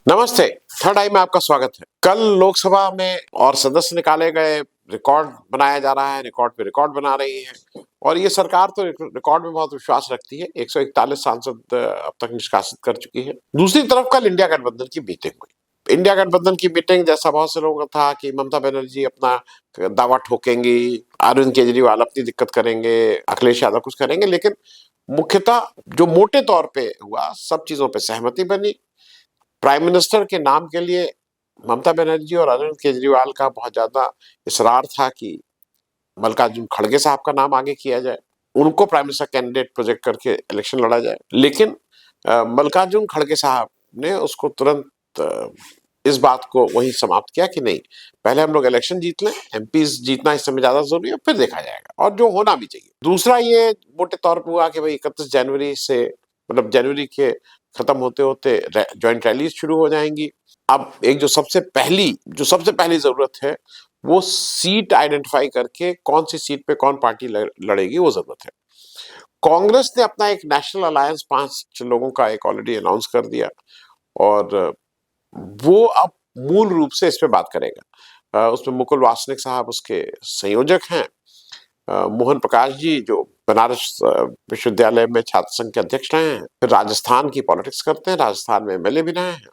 नमस्ते। थर्ड आई में आपका स्वागत है। कल लोकसभा में और सदस्य निकाले गए, रिकॉर्ड बनाया जा रहा है, रिकॉर्ड पे रिकॉर्ड बना रही है और ये सरकार तो रिकॉर्ड में बहुत विश्वास रखती है। 141 सांसद अब तक निष्कासित कर चुकी है। दूसरी तरफ कल इंडिया गठबंधन की मीटिंग हुई। इंडिया गठबंधन की मीटिंग, जैसा बहुत से लोगों का था कि ममता बनर्जी अपना दावा ठोकेंगी, अरविंद केजरीवाल अपनी दिक्कत करेंगे, अखिलेश यादव कुछ करेंगे, लेकिन मुख्यतः जो मोटे तौर पे हुआ, सब चीजों पे सहमति बनी। प्राइम मिनिस्टर के नाम के लिए ममता बनर्जी और अरविंद केजरीवाल का बहुत ज्यादा इसरार था कि मल्लिकार्जुन खड़गे साहब का नाम आगे किया जाए, उनको प्राइम मिनिस्टर कैंडिडेट प्रोजेक्ट करके इलेक्शन लड़ा जाए। लेकिन मल्लिकार्जुन खड़गे साहब ने उसको तुरंत इस बात को वही समाप्त किया कि नहीं, पहले हम लोग इलेक्शन जीत लें, एमपीज जीतना इस समय ज्यादा जरूरी है, फिर देखा जाएगा, और जो होना भी चाहिए। दूसरा ये मोटे तौर पर हुआ कि भाई 31 जनवरी से, मतलब जनवरी के खत्म होते होते ज्वाइंट रैलीज शुरू हो जाएंगी। अब एक जो सबसे पहली जरूरत है, वो सीट आइडेंटिफाई करके कौन सी सीट पे कौन पार्टी लड़ेगी, वो जरूरत है। कांग्रेस ने अपना एक नेशनल अलायंस 5 लोगों का एक ऑलरेडी अनाउंस कर दिया और वो अब मूल रूप से इस पे बात करेगा। उसमें मुकुल वासनिक साहब उसके संयोजक हैं। मोहन प्रकाश जी जो बनारस विश्वविद्यालय में छात्र संघ के अध्यक्ष रहे हैं, फिर राजस्थान की पॉलिटिक्स करते हैं, राजस्थान में एमएलए भी रहे हैं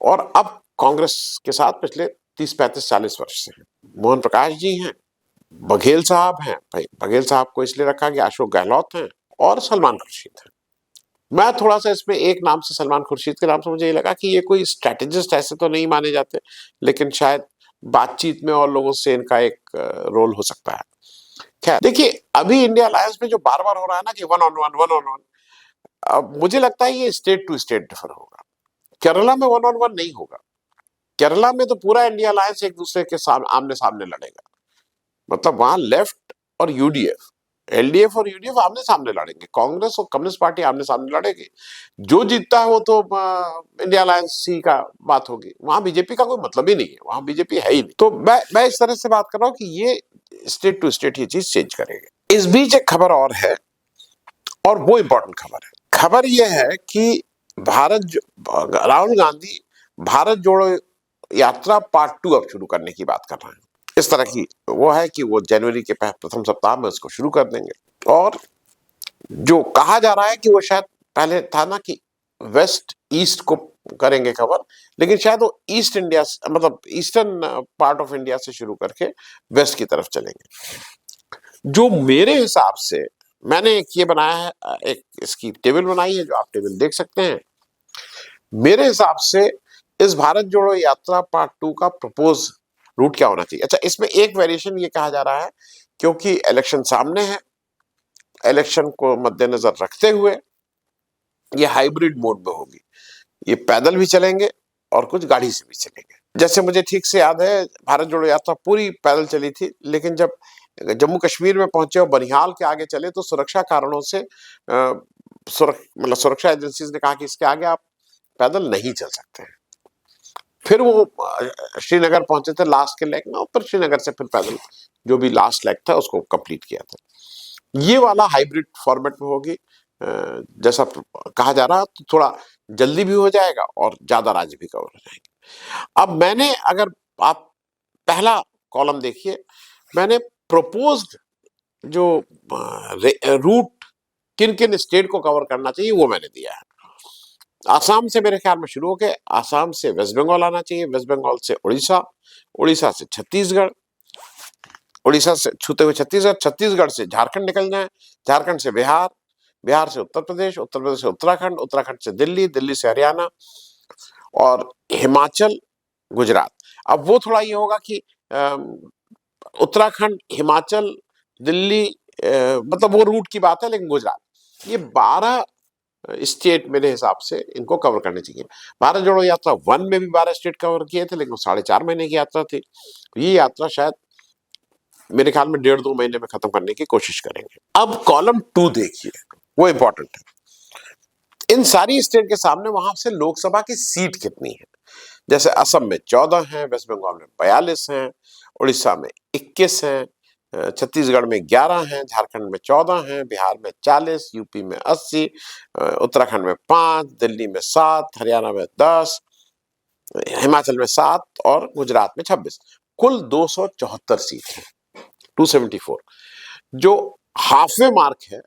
और अब कांग्रेस के साथ पिछले 30-35-40 वर्ष से हैं। मोहन प्रकाश जी हैं, बघेल साहब हैं। भाई बघेल साहब को इसलिए रखा गया, अशोक गहलोत हैं और सलमान खुर्शीद हैं। मैं थोड़ा सा इसमें एक नाम से, सलमान खुर्शीद के नाम से मुझे ये लगा कि ये कोई स्ट्रेटेजिस्ट ऐसे तो नहीं माने जाते, लेकिन शायद बातचीत में और लोगों से इनका एक रोल हो सकता है। खैर देखिए, अभी इंडिया अलायंस में जो बार बार हो रहा है ना कि वन ऑन वन, अब मुझे लगता है ये स्टेट टू स्टेट डिफर होगा। केरला में वन ऑन वन नहीं होगा। केरला में तो पूरा इंडिया अलायंस एक दूसरे के आमने सामने लड़ेगा। मतलब वहां लेफ्ट और यूडीएफ, एलडीएफ और यूडीएफ आमने सामने लड़ेंगे, कांग्रेस और कम्युनिस्ट पार्टी आमने सामने लड़ेगी। जो जीतता है वो तो इंडिया अलायंस ही का बात होगी। वहां बीजेपी का कोई मतलब ही नहीं है, वहां बीजेपी है ही नहीं। तो मैं इस तरह से बात कर रहा हूँ कि ये स्टेट टू स्टेट ये चीज चेंज करेगी। इस बीच एक खबर और है, और वो इंपॉर्टेंट खबर है। खबर यह है कि राहुल गांधी भारत जोड़ो यात्रा पार्ट 2 अब शुरू करने की बात कर रहे हैं। इस तरह की वो है कि वो जनवरी के प्रथम सप्ताह में उसको शुरू कर देंगे। और जो कहा जा रहा है कि वो शायद, पहले था ना कि वेस्ट ईस्ट को करेंगे कवर, लेकिन शायद वो ईस्ट इंडिया, मतलब ईस्टर्न पार्ट ऑफ इंडिया से शुरू करके वेस्ट की तरफ चलेंगे। जो मेरे हिसाब से, मैंने एक ये बनाया है, एक इसकी टेबल बनाई है जो आप टेबल देख सकते हैं। मेरे हिसाब से इस भारत जोड़ो यात्रा पार्ट 2 का प्रपोज रूट क्या होना चाहिए। अच्छा, इसमें एक वेरिएशन ये कहा जा रहा है, क्योंकि इलेक्शन सामने है, इलेक्शन को मद्देनजर रखते हुए ये हाइब्रिड मोड में होगी। ये पैदल भी चलेंगे और कुछ गाड़ी से भी चलेंगे। जैसे मुझे ठीक से याद है, भारत जोड़ो यात्रा पूरी पैदल चली थी, लेकिन जब जम्मू कश्मीर में पहुंचे और बनिहाल के आगे चले तो सुरक्षा कारणों से मतलब सुरक्षा एजेंसीज ने कहा कि इसके आगे आप पैदल नहीं चल सकते हैं। फिर वो श्रीनगर पहुंचे थे लास्ट के लेग में, और फिर श्रीनगर से फिर पैदल जो भी लास्ट लेग था उसको कंप्लीट किया था। ये वाला हाइब्रिड फॉर्मेट में होगी, जैसा कहा जा रहा, तो थोड़ा जल्दी भी हो जाएगा और ज्यादा राज्य भी कवर हो जाएंगे। अब मैंने, अगर आप पहला कॉलम देखिए, मैंने प्रोपोज्ड जो रूट किन किन स्टेट को कवर करना चाहिए वो मैंने दिया है। आसाम से मेरे ख्याल में शुरू होकर आसाम से वेस्ट बंगाल आना चाहिए, वेस्ट बंगाल से उड़ीसा, उड़ीसा से छत्तीसगढ़, उड़ीसा से छूते हुए छत्तीसगढ़, छत्तीसगढ़ से झारखंड निकल जाए, झारखंड से बिहार, बिहार से उत्तर प्रदेश, उत्तर प्रदेश से उत्तराखंड, उत्तराखंड से दिल्ली, दिल्ली से हरियाणा और हिमाचल, गुजरात। अब वो थोड़ा ये होगा कि उत्तराखंड, हिमाचल, दिल्ली, मतलब वो रूट की बात है, लेकिन गुजरात, ये 12 स्टेट मेरे हिसाब से इनको कवर करने चाहिए। भारत जोड़ो यात्रा 1 में भी 12 स्टेट कवर किए थे, लेकिन वो 4.5 महीने की यात्रा थी। ये यात्रा शायद मेरे ख्याल में 1.5-2 महीने में खत्म करने की कोशिश करेंगे। अब कॉलम 2 देखिए, वो इंपॉर्टेंट है। इन सारी स्टेट के सामने वहां से लोकसभा की सीट कितनी है। जैसे असम में 14 है, वेस्ट बंगाल में 42 हैं, उड़ीसा में 21 हैं, छत्तीसगढ़ में 11 हैं, झारखंड में 14 हैं, बिहार में 40, यूपी में 80, उत्तराखंड में 5, दिल्ली में 7, हरियाणा में 10 हिमाचल में 7 और गुजरात में 26, कुल 274 सीट है, 274, जो हाफवे मार्क है,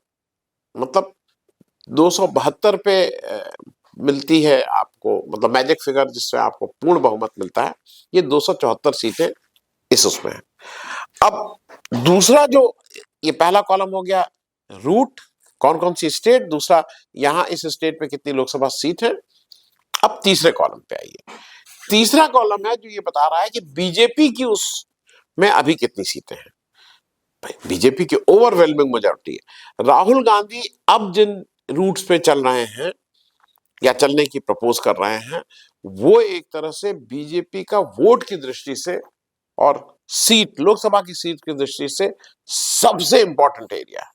मतलब 272 पे मिलती है आपको, मतलब मैजिक फिगर जिससे आपको पूर्ण बहुमत मिलता है, ये 274 सीटें इस उसमें है। अब दूसरा जो, ये पहला कॉलम हो गया रूट, कौन कौन सी स्टेट, दूसरा यहां इस स्टेट में कितनी लोकसभा सीट है। अब तीसरे कॉलम पे आइए, तीसरा कॉलम है जो ये बता रहा है कि बीजेपी की उस में अभी कितनी सीटें हैं। बीजेपी की ओवरवेलमिंग मेजॉरिटी है। राहुल गांधी अब जिन रूट्स पे चल रहे हैं या चलने की प्रपोज कर रहे हैं, वो एक तरह से बीजेपी का वोट की दृष्टि से और सीट, लोकसभा की सीट की दृष्टि से सबसे इंपॉर्टेंट एरिया है।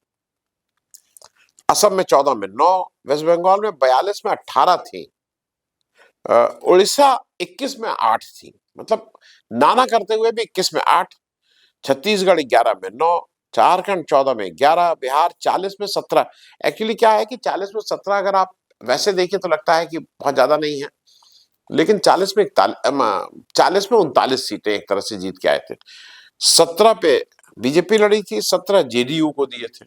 असम में 14 में 9, वेस्ट बंगाल में 42 में 18 थी, उड़ीसा 21 में 8 थी, मतलब नाना करते हुए भी 21 में 8, छत्तीसगढ़ 11 में 9, झारखंड 14 में 11, बिहार 40 में 17। एक्चुअली क्या है कि 40 में 17 अगर आप वैसे देखिए तो लगता है कि बहुत ज्यादा नहीं है, लेकिन 40 में 39 सीटें एक तरह से जीत के आए थे। 17 पे बीजेपी लड़ी थी, 17 जेडीयू को दिए थे,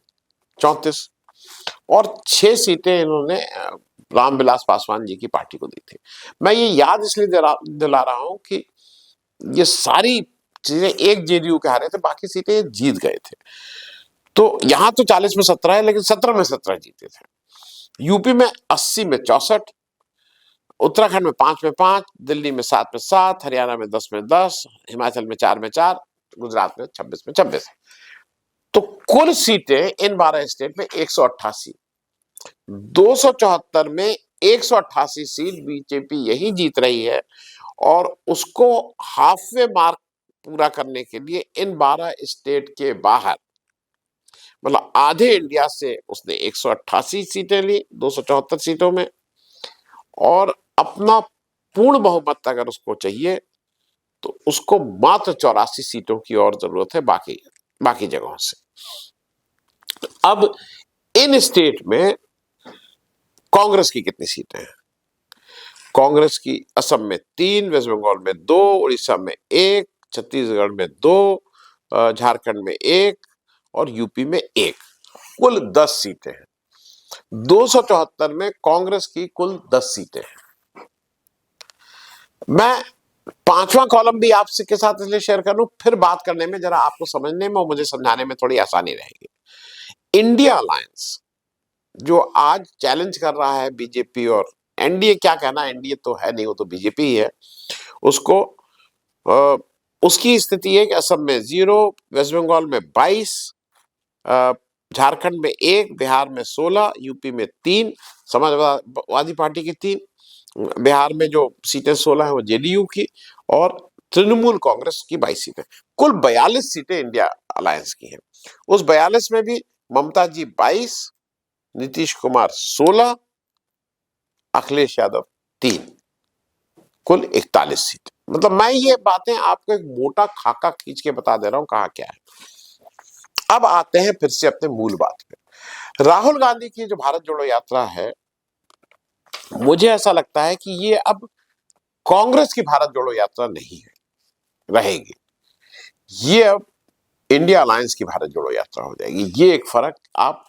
34, और 6 सीटें इन्होंने रामविलास पासवान जी की पार्टी को दी थी। मैं ये याद इसलिए दिला रहा हूं कि ये सारी चीजें एक जेडीयू के हारे थे, बाकी सीटें जीत गए थे। तो यहां तो 40 में 17 है, लेकिन 17 में 17 जीते थे। यूपी में 80 में 64, उत्तराखंड में 5 में 5, दिल्ली में 7 में 7, हरियाणा में 10 में 10, हिमाचल में 4 में 4, गुजरात में 26 में 26। तो कुल सीटें इन 12 स्टेट में 188, 274 में 188 सीट बीजेपी यही जीत रही है, और उसको हाफवे मार्क पूरा करने के लिए इन 12 स्टेट के बाहर, मतलब आधे इंडिया से उसने 188 सीटें ली 274 सीटों में, और अपना पूर्ण बहुमत अगर उसको चाहिए तो उसको मात्र 84 सीटों की और जरूरत है बाकी बाकी जगहों से। अब इन स्टेट में कांग्रेस की कितनी सीटें हैं? कांग्रेस की असम में 3, वेस्ट बंगाल में 2, उड़ीसा में 1, छत्तीसगढ़ में 2, झारखंड में 1 और यूपी में 1, कुल 10 सीटें हैं। 274 में कांग्रेस की कुल 10 सीटें हैं। मैं पांचवा कॉलम भी आपसे के साथ इसलिए शेयर कर लूं, फिर बात करने में जरा आपको समझने में और मुझे समझाने में थोड़ी आसानी रहेगी। इंडिया अलायंस जो आज चैलेंज कर रहा है बीजेपी, और एनडीए क्या कहना, एनडीए तो है नहीं, वो तो बीजेपी ही है, उसको उसकी स्थिति है कि असम में 0, वेस्ट बंगाल में 22, झारखंड में 1, बिहार में 16, यूपी में 3, समाजवादी पार्टी की 3, बिहार में जो सीटें 16 है वो जेडीयू की, और तृणमूल कांग्रेस की 22 सीटें, कुल 42 सीटें इंडिया अलायंस की हैं। उस 42 में भी ममता जी 22, नीतीश कुमार 16, अखिलेश यादव 3, कुल 41 सीट। मतलब मैं ये बातें आपको एक मोटा खाका खींच के बता दे रहा हूं कहा क्या है। अब आते हैं फिर से अपने मूल बात पे। राहुल गांधी की जो भारत जोड़ो यात्रा है, मुझे ऐसा लगता है कि ये अब कांग्रेस की भारत जोड़ो यात्रा नहीं है, रहेगी, ये अब इंडिया अलायंस की भारत जोड़ो यात्रा हो जाएगी। ये एक फर्क आप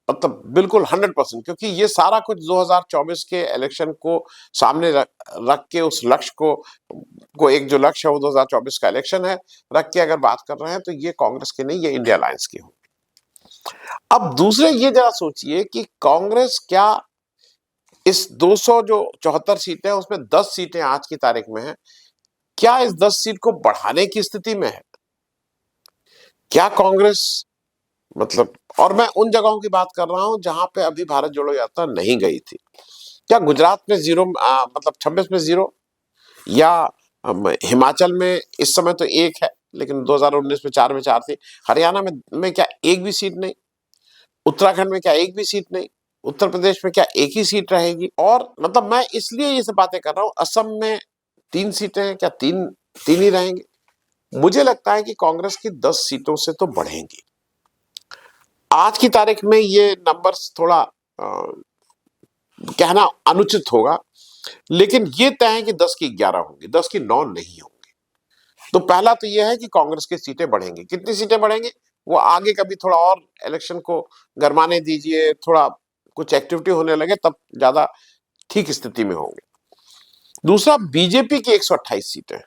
मतलब बिल्कुल 100%, क्योंकि ये सारा कुछ 2024 के इलेक्शन को सामने रख के, उस लक्ष्य को एक जो लक्ष्य है वो 2024 का इलेक्शन है, रख के अगर बात कर रहे हैं तो ये कांग्रेस की नहीं, ये इंडिया अलायंस की हो। अब दूसरे ये जरा सोचिए कि कांग्रेस क्या इस 200 जो 74 सीटें हैं उसमें 10 सीटें आज की तारीख में है, क्या इस 10 सीट को बढ़ाने की स्थिति में है? क्या कांग्रेस, मतलब, और मैं उन जगहों की बात कर रहा हूं जहां पे अभी भारत जोड़ो यात्रा नहीं गई थी। क्या गुजरात में 0, मतलब 26 में 0, या हिमाचल में इस समय तो 1 है लेकिन 2019 में 4 में 4 थी, हरियाणा में क्या एक भी सीट नहीं, उत्तराखंड में क्या एक भी सीट नहीं, उत्तर प्रदेश में क्या एक ही सीट रहेगी? और मतलब मैं इसलिए ये सब बातें कर रहा हूं, असम में 3 सीटें हैं, क्या तीन तीन ही रहेंगी? मुझे लगता है कि कांग्रेस की 10 सीटों से तो बढ़ेंगी। आज की तारीख में ये नंबर्स थोड़ा कहना अनुचित होगा, लेकिन ये तय है कि 10 की 11 होंगी, 10 की 9 नहीं होंगी। तो पहला तो यह है कि कांग्रेस की सीटें बढ़ेंगी। कितनी सीटें बढ़ेंगी वो आगे कभी थोड़ा और इलेक्शन को गरमाने दीजिए, थोड़ा कुछ एक्टिविटी होने लगे तब ज्यादा ठीक स्थिति में होंगे। दूसरा, बीजेपी की 128 सीटें,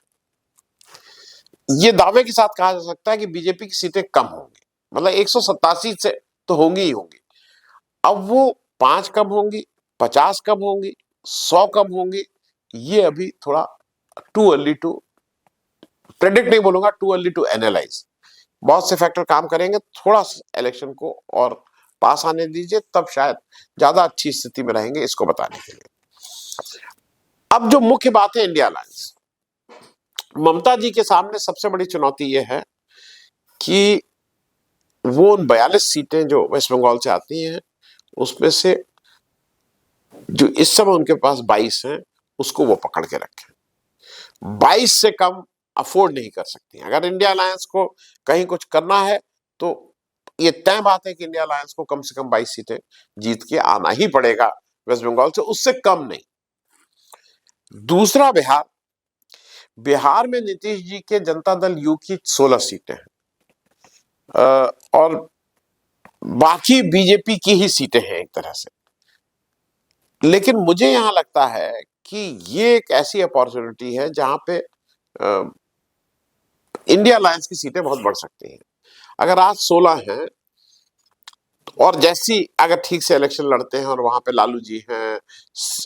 ये दावे के साथ कहा जा सकता है कि बीजेपी की सीटें कम होंगी, मतलब 187 से तो होंगी ही होंगी। अब वो 5 कब होंगी, 50 कब होंगी, 100 कब होंगी, ये अभी थोड़ा टू अर्ली टू प्रेडिक्ट नहीं बोलूंगा, टू अर्ली टू एनालाइज। बहुत से फैक्टर काम करेंगे, थोड़ा इलेक्शन को और पास आने दीजिए, तब शायद ज्यादा अच्छी स्थिति में रहेंगे इसको बताने के लिए। अब जो मुख्य बात है इंडिया अलायंस, ममता जी के सामने सबसे बड़ी चुनौती यह है कि वो उन 42 सीटें जो वेस्ट बंगाल से आती हैं उसमें से जो इस समय उनके पास 22 हैं उसको वो पकड़ के रखें। 22 से कम अफोर्ड नहीं कर सकती। अगर इंडिया अलायंस को कहीं कुछ करना है तो ये तय बात है कि इंडिया अलायंस को कम से कम 22 सीटें जीत के आना ही पड़ेगा वेस्ट बंगाल से, उससे कम नहीं। दूसरा, बिहार, बिहार में नीतीश जी के जनता दल यू की 16 सीटें हैं और बाकी बीजेपी की ही सीटें हैं एक तरह से। लेकिन मुझे यहां लगता है कि ये एक ऐसी अपॉर्चुनिटी है जहां पे इंडिया अलायंस की सीटें बहुत बढ़ सकती हैं। अगर आज 16 हैं और जैसी अगर ठीक से इलेक्शन लड़ते हैं और वहां पे लालू जी हैं,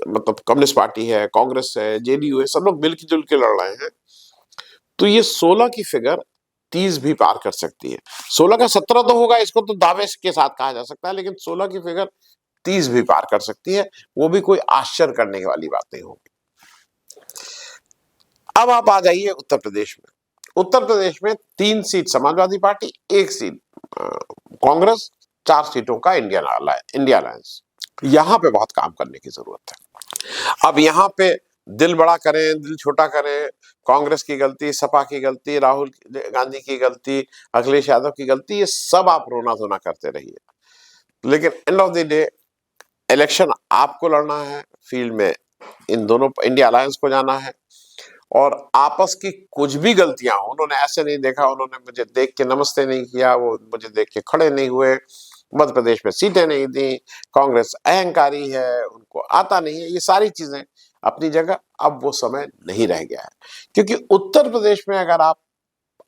मतलब कम्युनिस्ट पार्टी है, कांग्रेस है, जेडीयू है, सब लोग मिलकर जुल के लड़ रहे हैं, तो ये 16 की फिगर 30 भी पार कर सकती है। 16 का 17 तो होगा, इसको तो दावे के साथ कहा जा सकता है, लेकिन 16 की फिगर 30 भी पार कर सकती है, वो भी कोई आश्चर्य करने वाली बात नहीं होगी। अब आप आ जाइए उत्तर प्रदेश में। उत्तर प्रदेश में 3 seat Samajwadi party, 1 seat Congress, 4 सीटों का इंडिया अलायंस। यहां पे बहुत काम करने की जरूरत है। अब यहां पे दिल बड़ा करें, दिल छोटा करें, कांग्रेस की गलती, सपा की गलती, राहुल गांधी की गलती, अखिलेश यादव की गलती, ये सब आप रोना धोना करते रहिए, लेकिन end of the day election आपको लड़ना है, फील्ड में इन दोनों इंडिया अलायंस को जाना है। और आपस की कुछ भी गलतियां हो, उन्होंने ऐसे नहीं देखा, उन्होंने मुझे देख के नमस्ते नहीं किया, वो मुझे देख के खड़े नहीं हुए, मध्य प्रदेश में सीटें नहीं दी, कांग्रेस अहंकारी है, उनको आता नहीं है, ये सारी चीजें अपनी जगह। अब वो समय नहीं रह गया है, क्योंकि उत्तर प्रदेश में अगर आप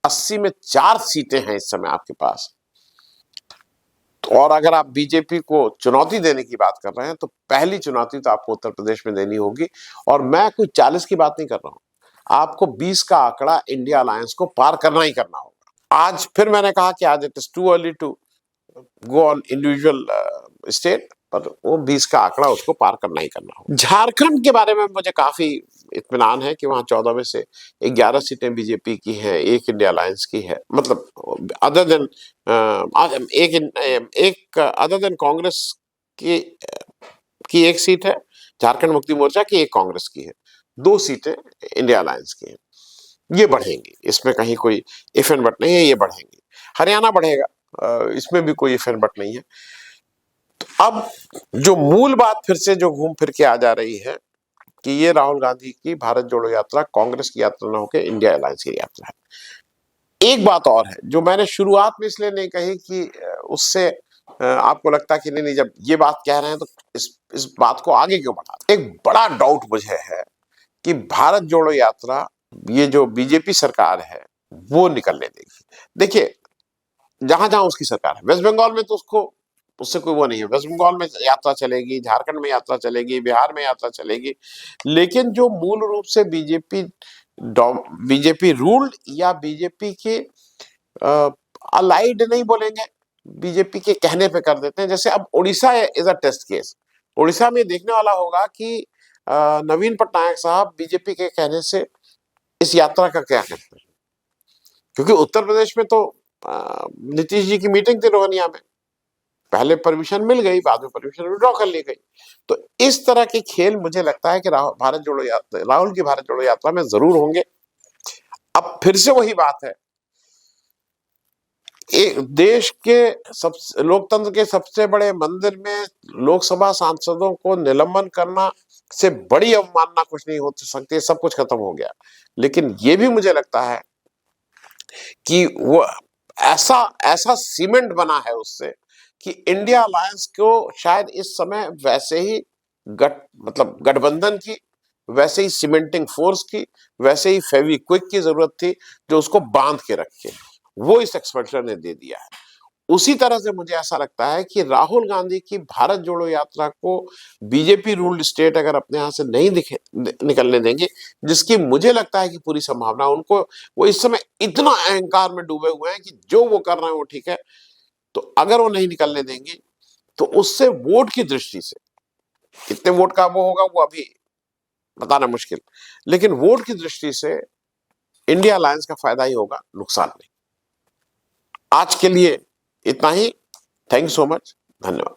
80 में 4 सीटें हैं इस समय आपके पास, और अगर आप बीजेपी को चुनौती देने की बात कर रहे हैं तो पहली चुनौती तो आपको उत्तर प्रदेश में देनी होगी। और मैं कोई 40 की बात नहीं कर रहा हूं, आपको 20 का आंकड़ा इंडिया अलायंस को पार करना ही करना होगा। आज फिर मैंने कहा कि आज it is too early to go on individual state, पर वो 20 का आंकड़ा उसको पार करना ही करना होगा। झारखंड के बारे में मुझे काफी इत्मीनान है कि वहां 14 में से 11 सीटें बीजेपी की हैं, 1 इंडिया अलायंस की है, मतलब अदर देन एक अदर देन कांग्रेस की 1 सीट है, झारखंड मुक्ति मोर्चा की 1 कांग्रेस की है, 2 सीटें इंडिया अलायंस की हैं। ये बढ़ेंगी, इसमें कहीं कोई इफ एंड बट नहीं है, ये बढ़ेंगी। हरियाणा बढ़ेगा, इसमें भी कोई इफ एंड बट नहीं है। तो अब जो मूल बात फिर से जो घूम फिर के आ जा रही है कि ये राहुल गांधी की भारत जोड़ो यात्रा कांग्रेस की यात्रा न होकर इंडिया अलायंस की यात्रा है। एक बात और है जो मैंने शुरुआत में इसलिए नहीं कही कि उससे आपको लगता कि नहीं, जब ये बात कह रहे हैं तो इस बात को आगे क्यों बढ़ा। एक बड़ा डाउट मुझे है कि भारत जोड़ो यात्रा ये जो बीजेपी सरकार है वो निकलने देगी। देखिए, जहां जहां उसकी सरकार है, वेस्ट बंगाल में तो उससे कोई वो नहीं है, वेस्ट बंगाल में यात्रा चलेगी, झारखंड में यात्रा चलेगी, बिहार में यात्रा चलेगी, लेकिन जो मूल रूप से बीजेपी रूल्ड या बीजेपी के अलाइड नहीं बोलेंगे, बीजेपी के कहने पे कर देते हैं। जैसे अब Orissa is a test case. Orissa में देखने वाला होगा कि नवीन पटनायक साहब बीजेपी के कहने से इस यात्रा का क्या कहते हैं, क्योंकि उत्तर प्रदेश में तो नीतीश जी की मीटिंग थी रोहनिया में, पहले परमिशन मिल गई, बाद में परमिशन विड्रॉ कर ली गई। तो इस तरह के खेल मुझे लगता है कि राहुल की भारत जोड़ो यात्रा में जरूर होंगे। अब फिर से वही बात है देश के लोकतंत्र के सबसे बड़े मंदिर में लोकसभा सांसदों को निलंबन करना से बड़ी अवमानना कुछ नहीं हो सकती, सब कुछ खत्म हो गया। लेकिन ये भी मुझे लगता है कि वो ऐसा ऐसा सीमेंट बना है उससे कि इंडिया अलायंस को शायद इस समय वैसे ही मतलब गठबंधन की, वैसे ही सीमेंटिंग फोर्स की, वैसे ही फेविक्विक की जरूरत थी जो उसको बांध के रखे। वो इस एक्सपेंशन ने दे दिया है। उसी तरह से मुझे ऐसा लगता है कि राहुल गांधी की भारत जोड़ो यात्रा को बीजेपी रूल्ड स्टेट अगर अपने यहां से नहीं निकलने देंगे, जिसकी मुझे लगता है कि पूरी संभावना उनको, वो इस समय इतना अहंकार में डूबे हुए हैं कि जो वो कर रहे हैं वो ठीक है। तो अगर वो नहीं निकलने देंगे तो उससे वोट की दृष्टि से, कितने वोट का वो होगा वो अभी बताना मुश्किल, लेकिन वोट की दृष्टि से इंडिया अलायंस का फायदा ही होगा, नुकसान नहीं। आज के लिए इतना ही। Thank you so much. धन्यवाद।